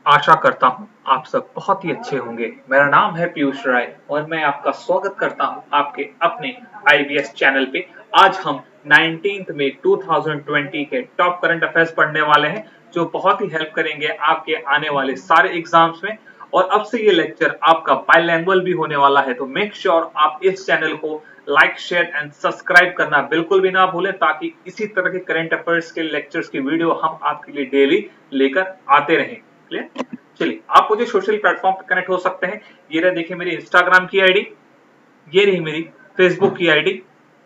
आशा करता हूँ आप सब बहुत ही अच्छे होंगे। मेरा नाम है पीयूष राय और मैं आपका स्वागत करता हूँ आपके अपने आईबीएस चैनल पे। आज हम 19 मई 2020 के टॉप करंट अफेयर्स पढ़ने वाले हैं जो बहुत ही हेल्प करेंगे आपके आने वाले सारे एग्जाम्स में। और अब से ये लेक्चर आपका बाइलैंग्वेज भी होने वाला है, तो मेक श्योर आप इस चैनल को लाइक शेयर एंड सब्सक्राइब करना बिल्कुल भी ना भूलें, ताकि इसी तरह के करंट अफेयर्स के लेक्चर्स की वीडियो हम आपके लिए डेली लेकर आते रहें। क्लियर? चलिए, आप मुझे सोशल प्लेटफॉर्म पे कनेक्ट हो सकते हैं। ये रहा देखिए मेरी इंस्टाग्राम की आईडी, ये रही मेरी फेसबुक की आईडी।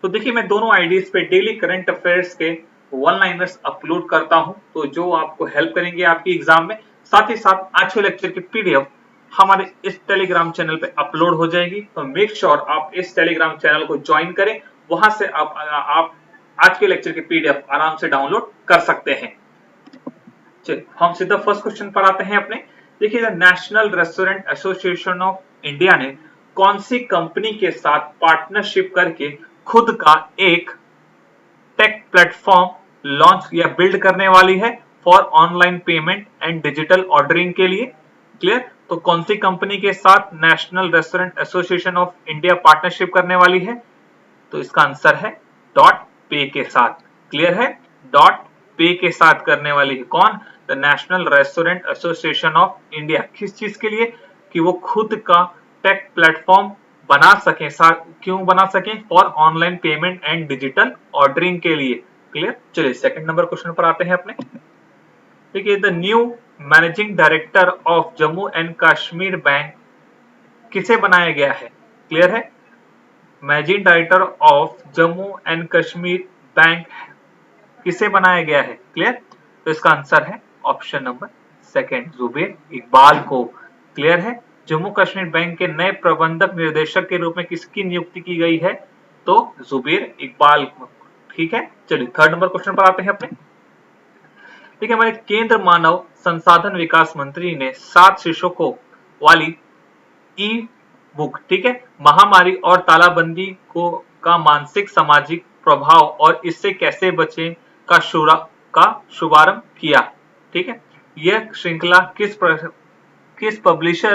तो देखिए मैं दोनों आईडीज पे डेली करंट अफेयर्स के वन लाइनर्स अपलोड करता हूं, तो जो आपको हेल्प करेंगे आपकी एग्जाम में। साथ ही साथ आज के लेक्चर की पीडीएफ हमारे इस टेलीग्राम चैनल पे अपलोड हो जाएगी, तो मेक श्योर आप इस टेलीग्राम चैनल को ज्वाइन करें। वहां से आप आज के लेक्चर की पीडीएफ आराम से डाउनलोड कर सकते हैं। चलिए हम सीधा फर्स्ट क्वेश्चन पर आते हैं अपने। देखिए, national restaurant association of India ने कौन सी कंपनी के साथ पार्टनरशिप करके खुद का एक टेक प्लेटफॉर्म लॉन्च या बिल्ड करने वाली है for online payment and digital ordering के लिए? क्लियर? तो कौन सी कंपनी के साथ national restaurant association of India partnership करने वाली है? तो इसका आंसर है डॉट पे के साथ। क्लियर है? डॉट पे के साथ करने वाली है कौन? The national restaurant association of India. किस चीज के लिए? कि वो खुद का टेक प्लेटफॉर्म बना सके। क्यों बना सके? For online payment and digital ordering के लिए। क्लियर? चलिए सेकंड नंबर क्वेश्चन पर आते हैं अपने। देखिए, the new managing director of Jammu and Kashmir bank किसे बनाया गया है? क्लियर है? Managing director of Jammu and Kashmir bank किसे बनाया गया है? क्लियर? तो इसका आंसर है option number second, Zubair Iqbal को। क्लियर है? जम्मू कश्मीर बैंक के नए प्रबंधक निर्देशक के रूप में किसकी नियुक्ति की गई है? तो जुबेर इकबाल। ठीक है, चलिए थर्ड नंबर क्वेश्चन पर आते हैं अपने। ठीक है, हमारे केंद्र मानव संसाधन विकास मंत्री ने 7 शीर्षकों वाली ई बुक, ठीक है, महामारी और तालाबंदी को का मानसिक सामाजिक प्रभाव और इससे कैसे बचें का शुभारंभ किया। ठीक है, यह श्रृंखला किस पब्लिशर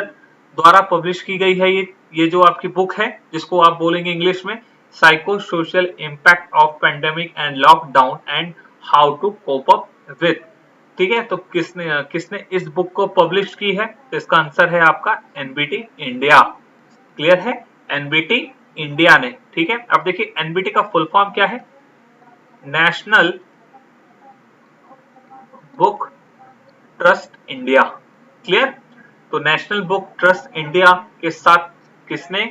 द्वारा पब्लिश की गई है? ये जो आपकी बुक है, जिसको आप बोलेंगे इंग्लिश में psycho social impact of pandemic and lockdown and how to cope up with. ठीक है, तो किसने किसने इस बुक को पब्लिश की है? तो इसका आंसर है आपका एनबीटी इंडिया। क्लियर है? एनबीटी इंडिया ने। ठीक है, अब देखिए एनबीटी का फुल फॉर्म क्या है? National book trust India. Clear? तो नेशनल बुक ट्रस्ट इंडिया के साथ किसने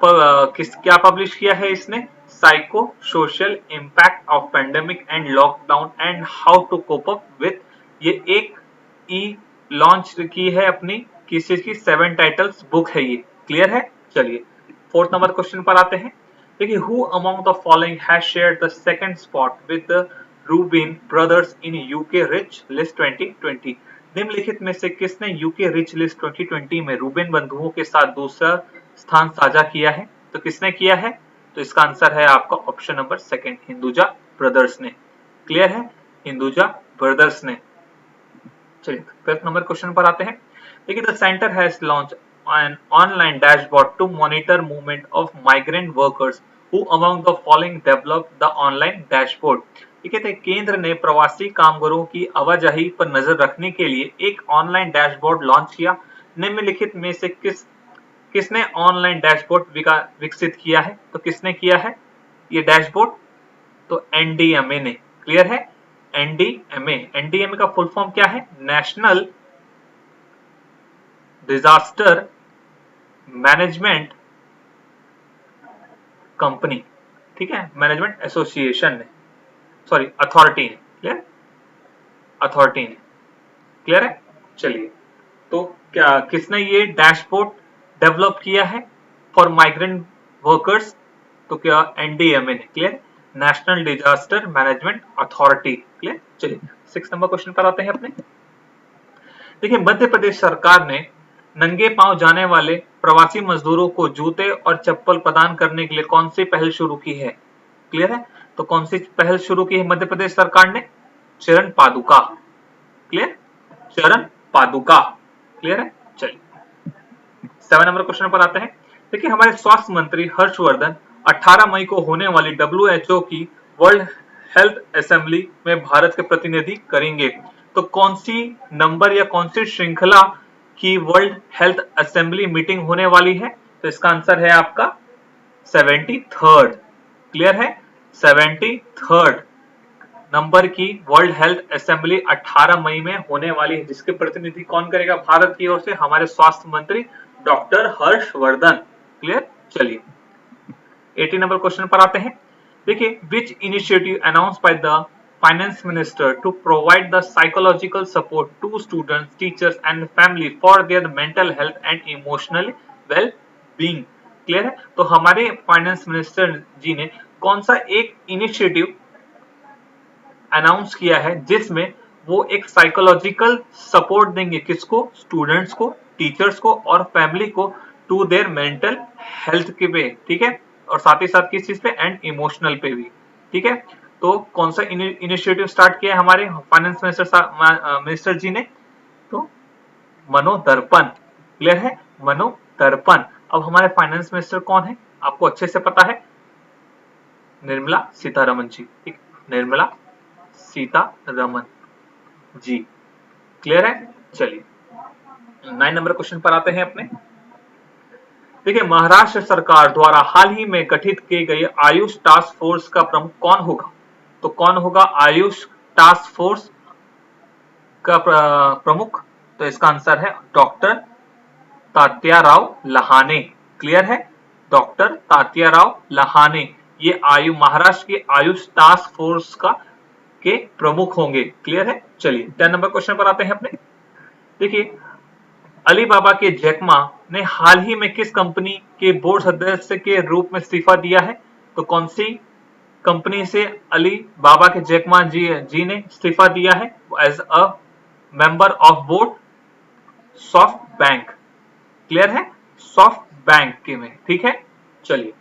क्या पब्लिश किया है इसने? Psycho social impact of pandemic and lockdown and how to cope up with. ये एक ई लॉन्च की है अपनी, किसी की 7 टाइटल्स बुक है ये। क्लियर है? चलिए फोर्थ नंबर क्वेश्चन पर आते हैं। देखिए, who among the following has shared the second spot with the Rubin brothers in UK rich list 2020? निम्नलिखित में से किसने यूके रिच लिस्ट 2020 में रूबिन बंधुओं के साथ दूसरा स्थान साझा किया है? तो किसने किया है? तो इसका आंसर है आपका option number second, Hinduja brothers ने। क्लियर है? हिंदुजा ब्रदर्स ने। चलिए फिफ्थ नंबर क्वेश्चन पर आते हैं। देखिए, the centre has launch an online dashboard to monitor movement of migrant workers who among the following developed the online dashboard? ठीक है, केंद्र ने प्रवासी कामगारों की आवाजाही पर नजर रखने के लिए एक ऑनलाइन डैशबोर्ड लॉन्च किया। निम्नलिखित में से किसने ऑनलाइन डैशबोर्ड विकसित किया है? तो किसने किया है ये डैशबोर्ड? तो एनडीएमए ने। क्लियर है? एनडीएमए। एनडीएमए का फुल फॉर्म क्या है? National disaster management company. ठीक है, मैनेजमेंट एसोसिएशन ने, सॉरी अथॉरिटी ने। क्लियर? अथॉरिटी ने। क्लियर है? चलिए, तो क्या किसने ये डैशबोर्ड डेवलप किया है फॉर माइग्रेंट वर्कर्स? तो क्या एनडीएमए ने। Clear? National disaster management authority. Clear? चलिए 6 नंबर क्वेश्चन पर आते हैं अपने। देखिए, मध्य प्रदेश सरकार ने नंगे पांव जाने वाले प्रवासी मजदूरों को जूते और चप्पल प्रदान करने के लिए कौन सी पहल शुरू की है? क्लियर है? तो कौन सी पहल शुरू की है मध्य प्रदेश सरकार ने? चरण पादुका। क्लियर? चरण पादुका। क्लियर है? चलिए 7 नंबर क्वेश्चन पर आते हैं। देखिए हमारे स्वास्थ्य मंत्री हर्षवर्धन 18 मई को होने वाली WHO की वर्ल्ड हेल्थ असेंबली में भारत के प्रतिनिधि करेंगे। तो कौन सी नंबर या कौन सी श्रृंखला की वर्ल्ड हेल्थ असेंबली मीटिंग होने वाली है? तो इसका आंसर है आपका 73rd। क्लियर है? 73rd नंबर की वर्ल्ड हेल्थ असेंबली 18 मई में होने वाली है, जिसके प्रतिनिधि कौन करेगा भारत की ओर से? हमारे स्वास्थ्य मंत्री डॉक्टर हर्षवर्धन। क्लियर? चलिए 18 नंबर क्वेश्चन पर आते हैं। देखिए which initiative announce by the finance minister to provide the psychological support to students, teachers and family for their mental health and emotional well being. Clear है? तो हमारे फाइनेंस मिनिस्टर जी ने कौन सा एक इनिशिएटिव अनाउंस किया है जिसमें वो एक साइकोलॉजिकल सपोर्ट देंगे? किसको? स्टूडेंट्स को, टीचर्स को और फैमिली को टू देयर मेंटल हेल्थ के पे। ठीक है? और साथ ही साथ किस चीज पे? एंड इमोशनल पे भी। ठीक है? तो कौन सा इनिशिएटिव स्टार्ट किया है हमारे फाइनेंस मिनिस्टर जी ने? तो मनोदर्पण। क्लियर है? मनोदर्पण। अब हमारे फाइनेंस मिनिस्टर कौन है? आपको अच्छे से पता है, निर्मला सीतारमन जी। ठीक, निर्मला सीतारमन जी। क्लियर है? चलिए 9 नंबर क्वेश्चन पर आते हैं अपने। देखिए महाराष्ट्र सरकार द्वारा हाल ही में गठित किए गए आयुष टास्क फोर्स का प्रमुख कौन होगा? तो कौन होगा आयुष टास्क फोर्स का प्रमुख? तो इसका आंसर है डॉक्टर तात्याराव लहाने। क्लियर है? डॉक्टर तात्याराव लहाने ये महाराष्ट्र के आयुष टास्क फोर्स का के प्रमुख होंगे। क्लियर है? चलिए 10 नंबर क्वेश्चन पर आते हैं अपने। देखिए अलीबाबा के जैक मा ने हाल ही में किस कंपनी के बोर्ड सदस्य के रूप में इस्तीफा दिया है? तो कौन सी कंपनी से अलीबाबा के जैक मा जी ने इस्तीफा दिया है as a member of board? SoftBank. Clear है? सॉफ्ट बैंक के में। ठीक है? चलिए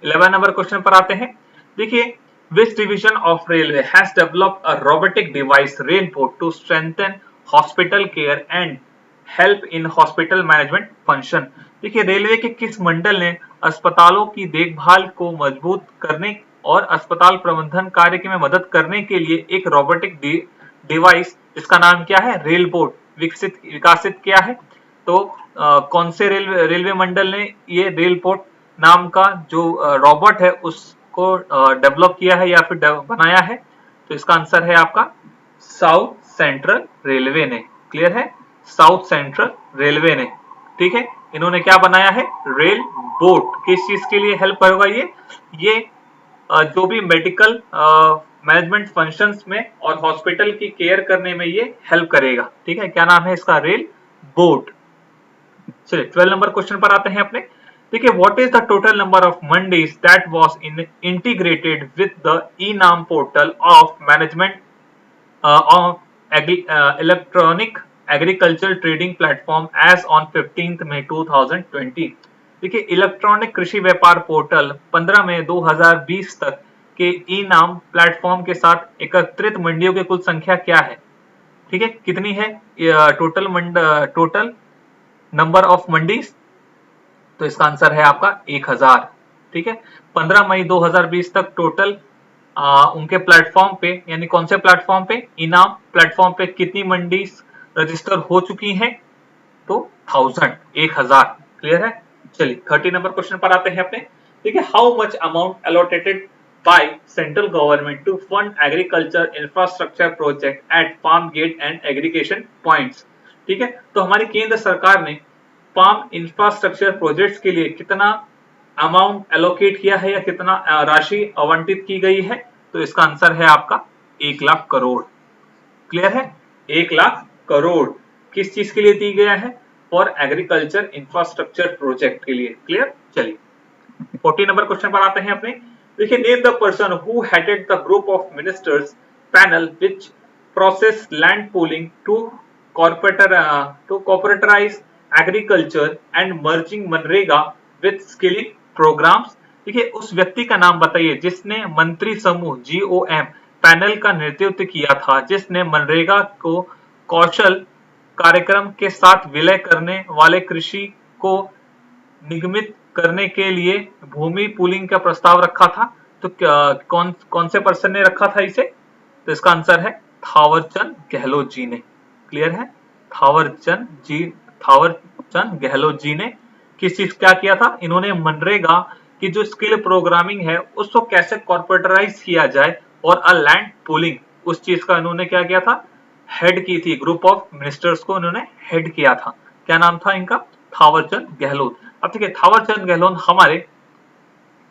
11 नंबर क्वेश्चन पर आते हैं। देखिए which division of railway has developed a robotic device railbot to strengthen hospital care and help in hospital management function? देखिए रेलवे के किस मंडल ने अस्पतालों की देखभाल को मजबूत करने और अस्पताल प्रबंधन कार्य में मदद करने के लिए एक रोबोटिक डिवाइस जिसका नाम क्या है? रेलबोट विकासित किया है? तो कौन से रेलवे मंडल ने ये रेलबोट नाम का जो रोबोट है उसको डेवलप किया है या फिर बनाया है? तो इसका आंसर है आपका साउथ सेंट्रल रेलवे ने। क्लियर है? साउथ सेंट्रल रेलवे ने। ठीक है? इन्होंने क्या बनाया है? Rail boat. किस चीज के लिए हेल्प करेगा ये जो भी मेडिकल मैनेजमेंट फंक्शंस में और हॉस्पिटल की केयर करने में ये हेल्प करेगा। ठीक है? क्या नाम है इसका? Rail boat. चलिए 12 नंबर क्वेश्चन पर आते हैं अपने। देखिए what is the total number of mandis that was integrated with the e NAM portal of management of electronic agriculture trading platform as on 15 May 2020। देखिए इलेक्ट्रॉनिक कृषि व्यापार पोर्टल 15 मई 2020 तक के ई-नाम प्लेटफॉर्म के साथ एकत्रित मंडियों की कुल संख्या क्या है? ठीक है? कितनी है टोटल नंबर ऑफ मंडीज? तो इसका आंसर है आपका 1000। ठीक है? 15 मई 2020 तक टोटल उनके प्लेटफॉर्म पे, यानी कौन से प्लेटफॉर्म पे? इनाम प्लेटफॉर्म पे कितनी मंडीज रजिस्टर हो चुकी हैं? तो 1000। क्लियर है? चलिए 30 नंबर क्वेश्चन पर आते हैं अपने। देखिए how much amount allocated by central government to fund agriculture infrastructure project at farm gate and aggregation points। ठीक है? तो हमारी केंद्र सरकार ने फार्म इंफ्रास्ट्रक्चर प्रोजेक्ट्स के लिए कितना अमाउंट एलोकेट किया है या कितना राशि आवंटित की गई है? तो इसका आंसर है आपका 1 लाख करोड़। क्लियर है? 1 लाख करोड़ किस चीज के लिए दी गया है? फॉर एग्रीकल्चर इंफ्रास्ट्रक्चर प्रोजेक्ट के लिए। क्लियर? चलिए 40 नंबर क्वेश्चन पर आते हैं अपने। देखिए name the person who headed the group of ministers panel which process land pooling to corporatise agriculture and merging MNREGA with skilling programmes. देखिए उस व्यक्ति का नाम बताइए जिसने मंत्री समूह GOM पैनल का नेतृत्व किया था, जिसने मनरेगा को कौशल कार्यक्रम के साथ विलय करने वाले कृषि को निगमित करने के लिए भूमि पूलिंग का प्रस्ताव रखा था। तो कौन कौन से पर्सन ने रखा था इसे? तो इसका आंसर है थावरचंद गहलोत जी ने। क्लियर है? थावरचंद गहलोत जी ने किस चीज क्या किया था? इन्होंने मनरेगा की जो स्किल प्रोग्रामिंग है उसको कैसे कॉर्पोरेटराइज किया जाए और लैंड पूलिंग, उस चीज का इन्होंने क्या किया था? हेड की थी। ग्रुप ऑफ मिनिस्टर्स को इन्होंने हेड किया था। क्या नाम था इनका? थावरचंद गहलोत। अब देखिए थावरचंद गहलोत हमारे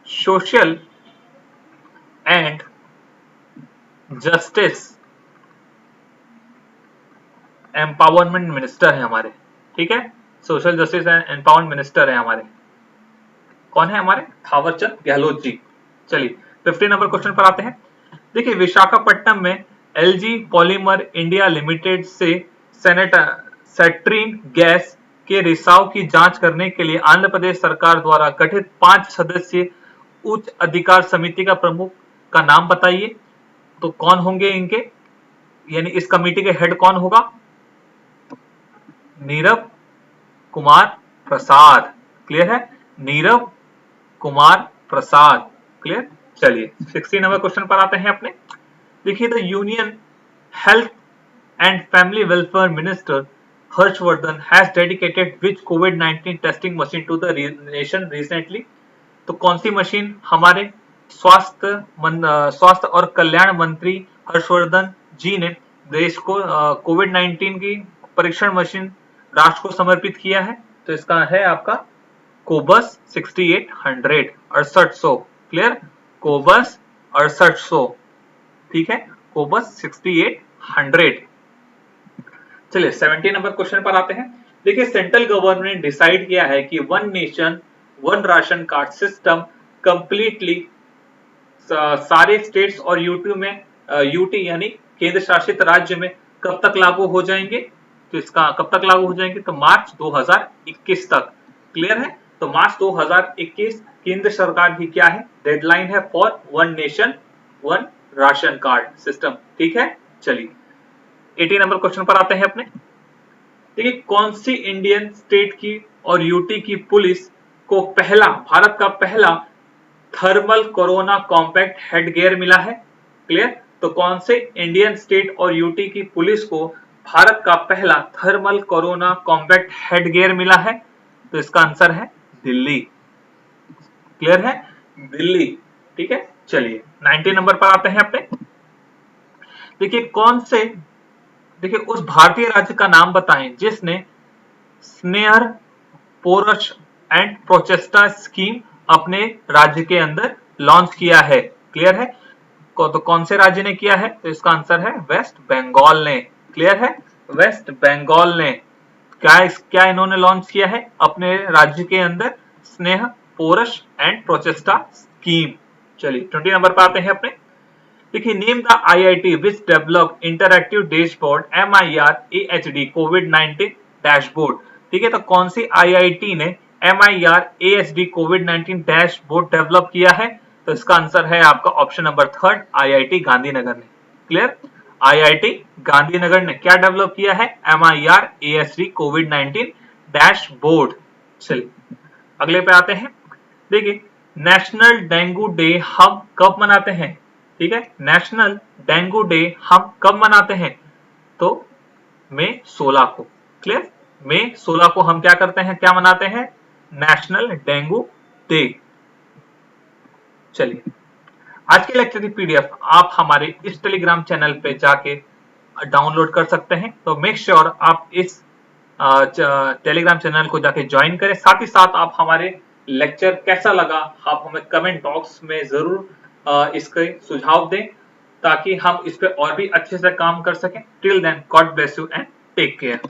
social and justice empowerment minister है हमारे। ठीक है, social justice and empowerment minister है हमारे। कौन है हमारे? थावरचंद गहलोत जी। चलिए 15 नंबर क्वेश्चन पर आते हैं। देखिए विशाखापट्टनम में एलजी पॉलीमर इंडिया लिमिटेड से सेट्रीन गैस के रिसाव की जांच करने के लिए आंध्र प्रदेश सरकार द्वारा गठित 5 सदस्यीय उच्च अधिकार समिति का प्रमुख का नाम बताइए। तो कौन होंगे इनके, यानी इस कमेटी के हेड कौन होगा? नीरव कुमार प्रसाद। क्लियर है? नीरव कुमार प्रसाद। क्लियर? चलिए 16 नंबर क्वेश्चन पर आते हैं अपने। देखिए the union health and family welfare minister Harshvardhan has dedicated which कोविड-19 testing machine to the nation recently. तो कौन सी मशीन हमारे स्वास्थ्य और कल्याण मंत्री हर्षवर्धन जी ने देश को कोविड-19 की परीक्षण मशीन राष्ट्र को समर्पित किया है? तो इसका है आपका कोबस 6800 6800। क्लियर? कोबस 6800। ठीक है, कोबस 6800। चलिए 17 नंबर क्वेश्चन पर आते हैं। देखिए सेंट्रल गवर्नमेंट ने डिसाइड किया है कि one nation one ration card system completely सारे स्टेट्स और यूटी यानी केंद्र शासित राज्य में कब तक लागू हो जाएंगे? तो इसका कब तक लागू हो जाएंगे? तो मार्च 2021 तक। क्लियर है? तो मार्च 2021 केंद्र सरकार की क्या है? डेडलाइन है for one nation one ration card system. ठीक है, चलिए 18 नंबर क्वेश्चन पर आते हैं अपने। देखिए कौन सी इंडियन स्टेट की और यूटी की पुलिस को भारत का पहला थर्मल कोरोना कॉम्पैक्ट हेडगियर मिला है? क्लियर? तो कौन से इंडियन स्टेट और यूटी की पुलिस को भारत का पहला थर्मल कोरोना कॉम्पैक्ट हेडगियर मिला है? तो इसका आंसर है दिल्ली। क्लियर है? दिल्ली। ठीक है, चलिए 19 नंबर पर आते हैं अपने। देखिए उस भारतीय राज्य का नाम बताएं जिसने स्नेहर पोरश एंड प्रोचेस्टा स्कीम अपने राज्य के अंदर लॉन्च किया है। क्लियर है? तो कौन से राज्य ने किया है? तो इसका आंसर है वेस्ट बंगाल ने। क्लियर है? वेस्ट बंगाल ने क्या इन्होंने लॉन्च किया है अपने राज्य के अंदर? स्नेह पोरश एंड प्रोचेस्टा स्कीम। चलिए 20 नंबर पर आते हैं अपने। देखिए name the IIT which develop interactive dashboard MIR-AHD covid dashboard. ठीक है, तो कौन सी आईआईटी ने MIR-AHD कोविड-19 डैशबोर्ड डेवलप किया है? तो इसका आंसर है आपका ऑप्शन नंबर 3 IIT गांधीनगर ने। क्लियर? IIT गांधीनगर ने क्या डेवलप किया है? MIR-AHD कोविड-19 डैशबोर्ड। चलिए अगले पे आते हैं। देखिए नेशनल डेंगू डे हम कब मनाते हैं? ठीक है, नेशनल डेंगू डे हम कब मनाते हैं? तो मई 16 को। क्लियर? मई 16 को हम क्या करते हैं, क्या मनाते हैं? National dengue day. चलिए आज के लेक्चर की पीडीएफ आप हमारे इस टेलीग्राम चैनल पे जाके डाउनलोड कर सकते हैं। तो मेक श्योर आप इस टेलीग्राम चैनल को जाके ज्वाइन करें। साथ ही साथ आप हमारे लेक्चर कैसा लगा आप हमें कमेंट बॉक्स में जरूर इसके सुझाव दें ताकि हम इस पे और भी अच्छे से काम कर सकें। Till then god bless you and take care.